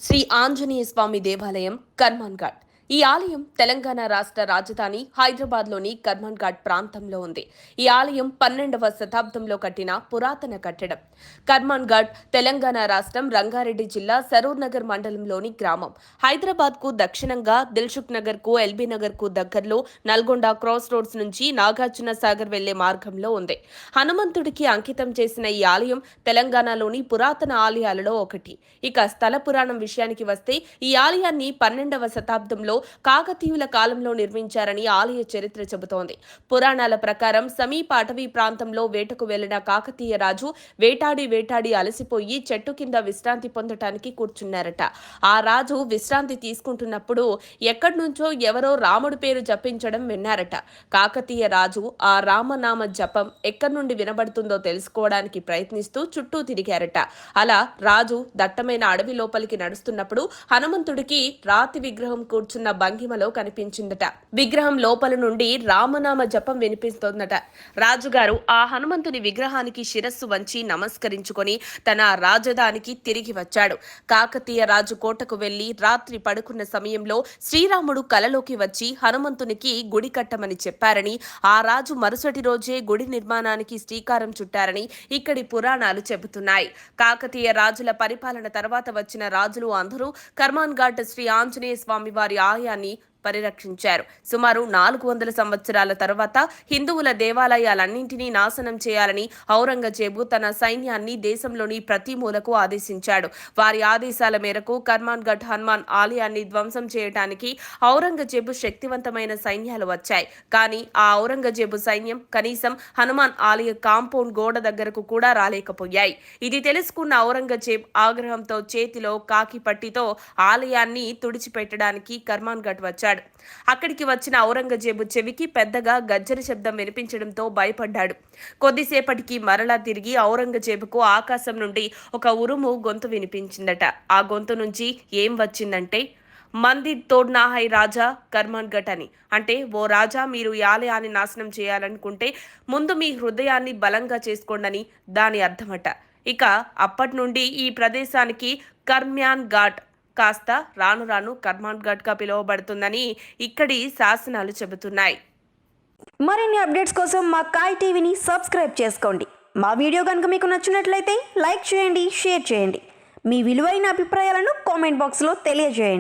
శ్రీ ఆంజనేయ స్వామి దేవాలయం కర్మాన్ ఘాట్. ఈ ఆలయం తెలంగాణ రాష్ట్ర రాజధాని హైదరాబాద్లోని కర్మాన్ ఘాట్ ప్రాంతంలో ఉంది. ఈ ఆలయం 12వ శతాబ్దంలో కట్టిన పురాతన కట్టడం. కర్మాన్ ఘాట్ తెలంగాణ రాష్ట్రం రంగారెడ్డి జిల్లా సరూర్ నగర్ మండలంలోని గ్రామం. హైదరాబాద్కు దక్షిణంగా దిల్సుఖ్ నగర్కు, ఎల్బీ నగర్కు దగ్గరలో నల్గొండ క్రాస్ రోడ్స్ నుంచి నాగార్జున సాగర్ వెళ్లే మార్గంలో ఉంది. హనుమంతుడికి అంకితం చేసిన ఈ ఆలయం తెలంగాణలోని పురాతన ఆలయాలలో ఒకటి. ఇక స్థల పురాణం విషయానికి వస్తే ఈ ఆలయాన్ని 12వ శతాబ్దంలో కాకతీయుల కాలంలో నిర్మించారని ఆలయ చరిత్ర చెబుతోంది. పురాణాల ప్రకారం సమీప అటవీ ప్రాంతంలో వేటకు వెళ్లిన కాకతీయ రాజు వేటాడి అలసిపోయి చెట్టు కింద విశ్రాంతి పొందటానికి కూర్చున్నారట. ఆ రాజు విశ్రాంతి తీసుకుంటున్నప్పుడు ఎక్కడి నుంచో ఎవరో రాముడి పేరు జపించడం విన్నారట. కాకతీయ రాజు ఆ రామనామ జపం ఎక్కడి నుండి వినబడుతుందో తెలుసుకోవడానికి ప్రయత్నిస్తూ చుట్టూ తిరిగారట. అలా రాజు దట్టమైన అడవి లోపలికి నడుస్తున్నప్పుడు హనుమంతుడికి రాతి విగ్రహం కూర్చున్న భంగిమలో కనిపించిందట. విగ్రహం లోపల నుండి రామనామ జపం వినిపిస్తోందట. రాజుగారు ఆ హనుమంతుని విగ్రహానికి శిరస్సు వంచి నమస్కరించుకొని తన రాజధానికి తిరిగి వచ్చాడు. కాకతీయ రాజు కోటకు వెళ్లి రాత్రి పడుకున్న సమయంలో శ్రీరాముడు కలలోకి వచ్చి హనుమంతునికి గుడి కట్టమని చెప్పారని, ఆ రాజు మరుసటి రోజే గుడి నిర్మాణానికి శ్రీకారం చుట్టారని ఇక్కడి పురాణాలు చెబుతున్నాయి. కాకతీయ రాజుల పరిపాలన తర్వాత వచ్చిన రాజులు అందరూ కర్మాన్ ఘాట్ శ్రీ ఆంజనేయ స్వామి వారి ఆలయాన్ని పరిరక్షించారు. సుమారు 400 సంవత్సరాల తర్వాత హిందువుల దేవాలయాలన్నింటినీ నాశనం చేయాలని ఔరంగజేబు తన సైన్యాన్ని దేశంలోని ప్రతి మూలకు ఆదేశించాడు. వారి ఆదేశాల మేరకు కర్మాన్ ఘాట్ హనుమాన్ ఆలయాన్ని ధ్వంసం చేయడానికి ఔరంగజేబు శక్తివంతమైన సైన్యాలు వచ్చాయి. కానీ ఆ ఔరంగజేబు సైన్యం కనీసం హనుమాన్ ఆలయ కాంపౌండ్ గోడ దగ్గరకు కూడా రాలేకపోయాయి. ఇది తెలుసుకున్న ఔరంగజేబ్ ఆగ్రహంతో చేతిలో కాకి పట్టితో ఆలయాన్ని తుడిచిపెట్టడానికి కర్మాన్ ఘాట్ వచ్చాడు. అక్కడికి వచ్చిన ఔరంగజేబు చెవికి పెద్దగా గజ్జర శబ్దం వినిపించడంతో భయపడ్డాడు. కొద్దిసేపటికి మరలా తిరిగి ఔరంగజేబుకు ఆకాశం నుండి ఒక ఉరుము గొంతు వినిపించిందట. ఆ గొంతు నుంచి ఏం వచ్చిందంటే, మందిర్ తోడ్నా హై రాజా కర్మాన్ ఘాట్ అని. అంటే, ఓ రాజా, మీరు ఈ ఆలయాన్ని నాశనం చేయాలనుకుంటే ముందు మీ హృదయాన్ని బలంగా చేసుకోండని దాని అర్థమట. ఇక అప్పటి నుండి ఈ ప్రదేశానికి కర్మాన్ ఘాట్ కాస్త రాను రాను కర్మాన్ ఘాట్ గా పిలువబడుతుందని ఇక్కడి శాసనాలు చెబుతున్నాయి. మరిన్ని అప్డేట్స్ కోసం మా కాయ్ టీవీని సబ్స్క్రైబ్ చేసుకోండి. మా వీడియో కనుక మీకు నచ్చినట్లయితే లైక్ చేయండి, షేర్ చేయండి. మీ విలువైన అభిప్రాయాలను కామెంట్ బాక్స్లో తెలియజేయండి.